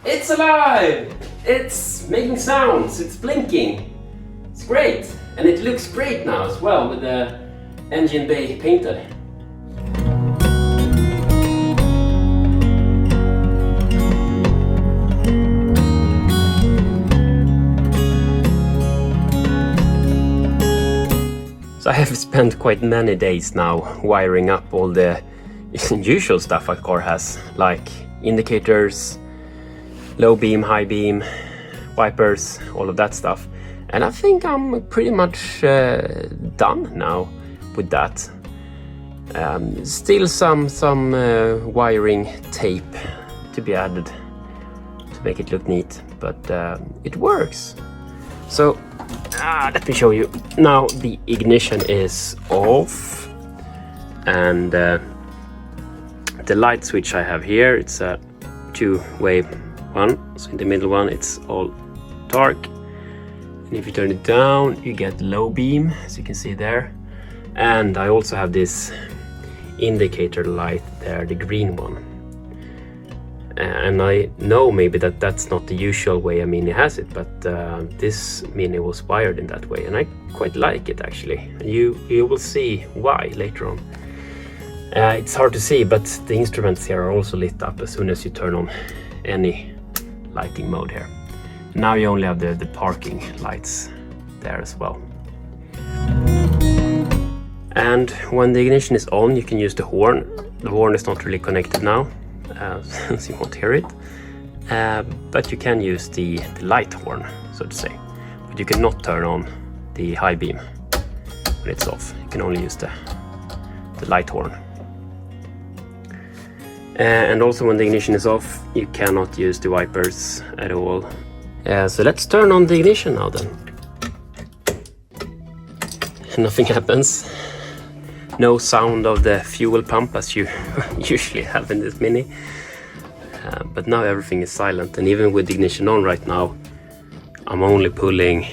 It's alive! It's making sounds, it's blinking. It's great, and it looks great now as well with the engine bay painted. So I have spent quite many days now wiring up all the usual stuff a car has, like indicators, low beam, high beam, wipers, all of that stuff. And I think I'm pretty much done now with that. Still some wiring tape to be added to make it look neat, but it works. So let me show you. Now the ignition is off, and the light switch I have here, it's a two-way one. So in the middle one it's all dark, and if you turn it down you get low beam, as you can see there. And I also have this indicator light there, the green one. And I know maybe that's not the usual way a Mini has it, but this Mini was wired in that way, and I quite like it actually. You will see why later on. It's hard to see, but the instruments here are also lit up as soon as you turn on any lighting mode here. Now you only have the parking lights there as well. And when the ignition is on, you can use the horn. The horn is not really connected now, since you won't hear it, but you can use the light horn, so to say. But you cannot turn on the high beam when it's off. You can only use the light horn. And also when the ignition is off, you cannot use the wipers at all. So let's turn on the ignition now then. Nothing happens. No sound of the fuel pump as you usually have in this Mini. But now everything is silent, and even with the ignition on right now, I'm only pulling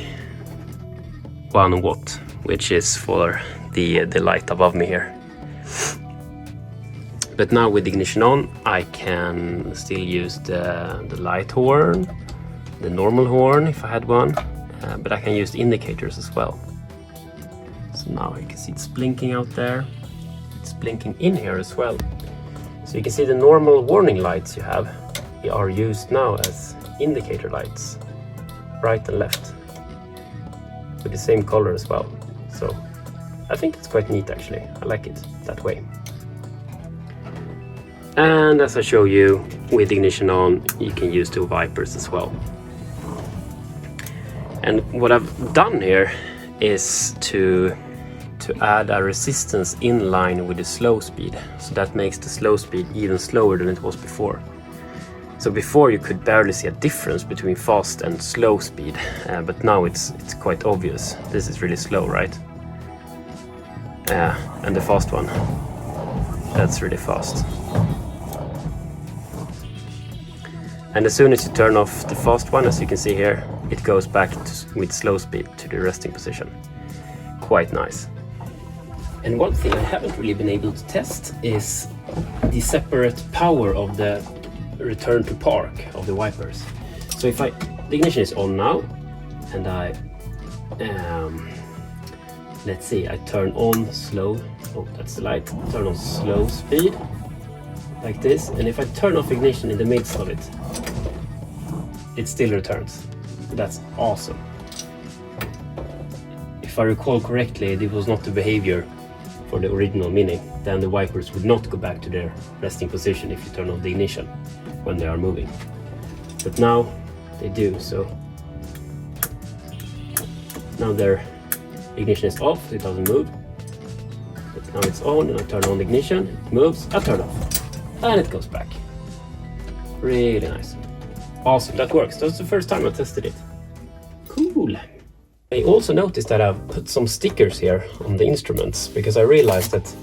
1 watt, which is for the light above me here. But now with the ignition on, I can still use the light horn, the normal horn if I had one, but I can use the indicators as well. So now you can see it's blinking out there. It's blinking in here as well. So you can see the normal warning lights you have are used now as indicator lights, right and left, with the same color as well. So I think it's quite neat actually. I like it that way. And as I show you, with ignition on, you can use the wipers as well. And what I've done here is to add a resistance in line with the slow speed. So that makes the slow speed even slower than it was before. So before you could barely see a difference between fast and slow speed, but now it's quite obvious. This is really slow, right? And the fast one, that's really fast. And as soon as you turn off the fast one, as you can see here, it goes back with slow speed to the resting position. Quite nice. And one thing I haven't really been able to test is the separate power of the return to park of the wipers. So if the ignition is on now, and I let's see, I turn on slow, oh that's the light, turn on slow speed like this, and if I turn off ignition in the midst of it, it still returns. That's awesome. If I recall correctly, it was not the behavior for the original Mini. Then the wipers would not go back to their resting position if you turn off the ignition when they are moving. But now they do, so now their ignition is off, it doesn't move. But now it's on, and I turn on the ignition, it moves, I turn off, and it goes back. Really nice. Awesome, that works. That's the first time I tested it. Cool. I also noticed that I've put some stickers here on the instruments, because I realized that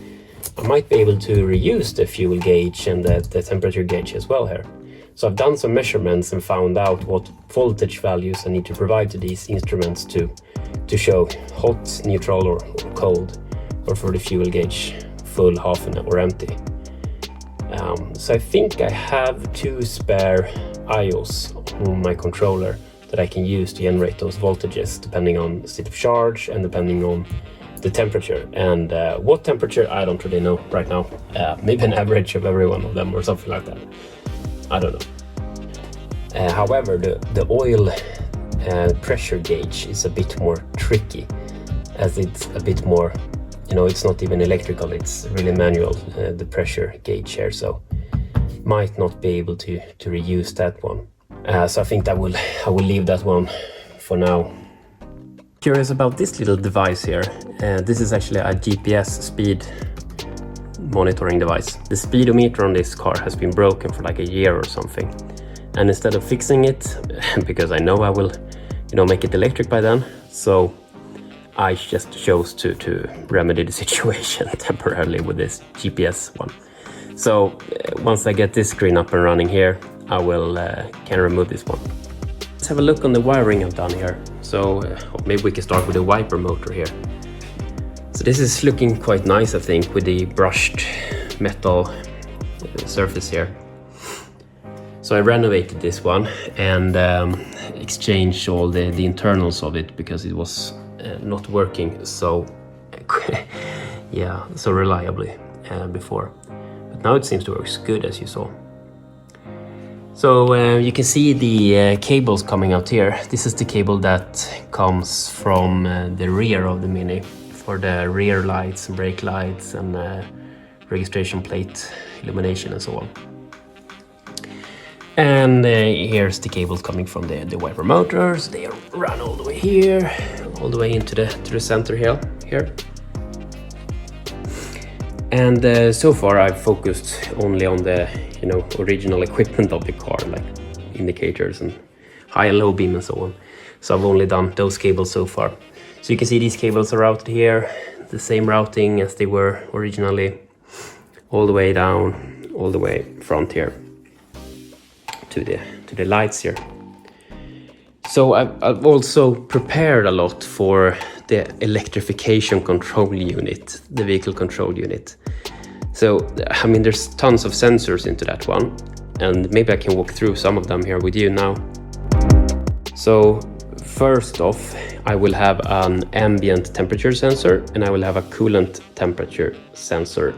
I might be able to reuse the fuel gauge and the temperature gauge as well here. So I've done some measurements and found out what voltage values I need to provide to these instruments to show hot, neutral or cold, or for the fuel gauge full, half, or empty. So I think I have 2 spare IOs on my controller that I can use to generate those voltages depending on the state of charge and depending on the temperature. And what temperature, I don't really know right now. Maybe an average of every one of them or something like that. I don't know. However, the oil pressure gauge is a bit more tricky, as it's a bit more, you know, it's not even electrical, it's really manual, the pressure gauge here, so might not be able to reuse that one. So I think I will leave that one for now. Curious about this little device here. This is actually a GPS speed monitoring device. The speedometer on this car has been broken for like a year or something. And instead of fixing it, because I know I will, you know, make it electric by then, so I just chose to remedy the situation temporarily with this GPS one. So once I get this screen up and running here, I will can remove this one. Let's have a look on the wiring I've done here. So maybe we can start with the wiper motor here. So this is looking quite nice, I think, with the brushed metal surface here. So I renovated this one and exchanged all the internals of it because it was not working so yeah, so reliably before. But now it seems to work good, as you saw. So you can see the cables coming out here. This is the cable that comes from the rear of the Mini for the rear lights and brake lights and registration plate illumination and so on. And here's the cables coming from the wiper motors. They run all the way here, all the way into the center here. And so far I've focused only on the, you know, original equipment of the car, like indicators and high and low beam and so on. So I've only done those cables so far. So you can see these cables are routed here, the same routing as they were originally, all the way down, all the way front here to the lights here. So I've also prepared a lot for the electrification control unit, the vehicle control unit. So, I mean, there's tons of sensors into that one, and maybe I can walk through some of them here with you now. So, first off, I will have an ambient temperature sensor and I will have a coolant temperature sensor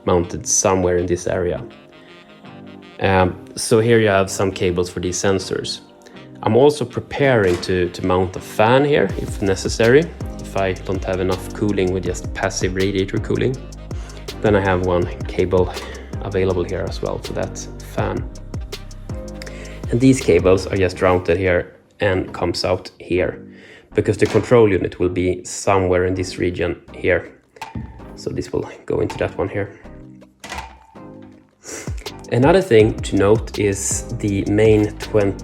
mounted somewhere in this area. So here you have some cables for these sensors. I'm also preparing to mount a fan here if necessary, if I don't have enough cooling with just passive radiator cooling. Then I have one cable available here as well for that fan. And these cables are just routed here and comes out here, because the control unit will be somewhere in this region here. So this will go into that one here. Another thing to note is the main 12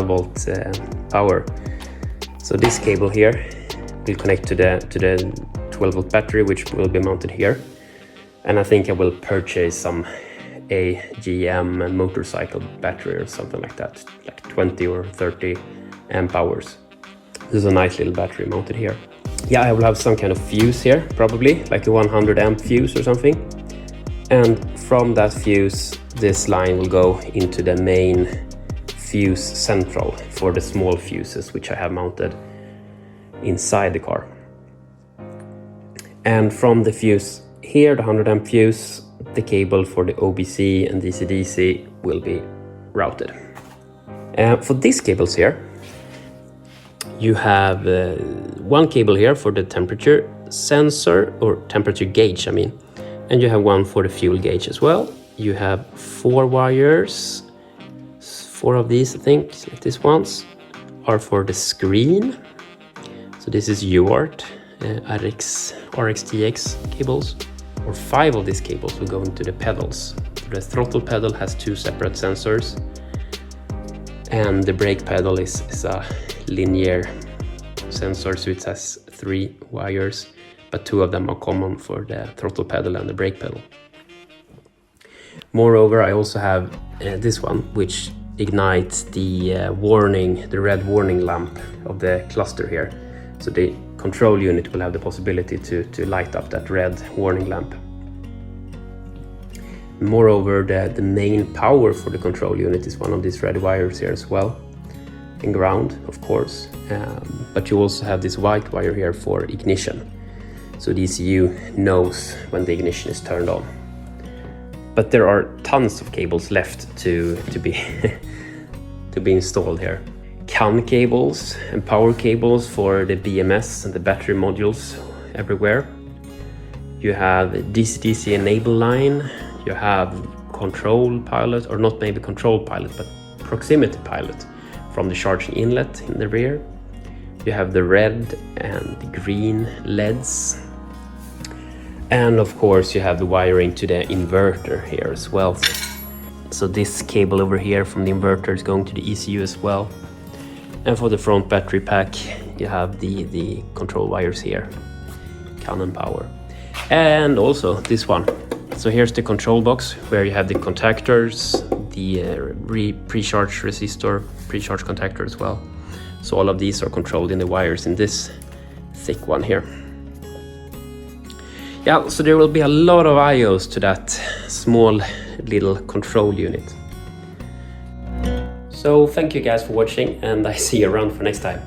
volt power. So this cable here will connect to the 12 volt battery, which will be mounted here. And I think I will purchase some AGM motorcycle battery or something like that, like 20 or 30 amp hours. This is a nice little battery mounted here. Yeah, I will have some kind of fuse here, probably like a 100 amp fuse or something. And from that fuse, this line will go into the main fuse central for the small fuses, which I have mounted inside the car. And from the fuse here, the 100 amp fuse, the cable for the OBC and DC-DC will be routed. For these cables here, you have one cable here for the temperature sensor, or temperature gauge, I mean. And you have one for the fuel gauge as well. You have 4 wires. 4 of these, I think, like these ones, are for the screen. So this is UART, RxTX cables. Or 5 of these cables will go into the pedals. The throttle pedal has 2 separate sensors. And the brake pedal is a linear sensor, so it has 3 wires. But 2 of them are common for the throttle pedal and the brake pedal. Moreover, I also have this one, which ignites the the red warning lamp of the cluster here. So the control unit will have the possibility to light up that red warning lamp. Moreover, the main power for the control unit is one of these red wires here as well, and ground, of course. But you also have this white wire here for ignition, so the ECU knows when the ignition is turned on. But there are tons of cables left to be to be installed here. CAN cables and power cables for the BMS and the battery modules everywhere. You have DC-DC enable line. You have control pilot, or not maybe control pilot, but proximity pilot from the charging inlet in the rear. You have the red and the green LEDs. And of course you have the wiring to the inverter here as well. So this cable over here from the inverter is going to the ECU as well. And for the front battery pack, you have the control wires here, CAN and power. And also this one. So here's the control box where you have the contactors, the pre-charge resistor, pre-charge contactor as well. So all of these are controlled in the wires in this thick one here. Yeah, so there will be a lot of IOs to that small little control unit. So thank you guys for watching, and I see you around for next time.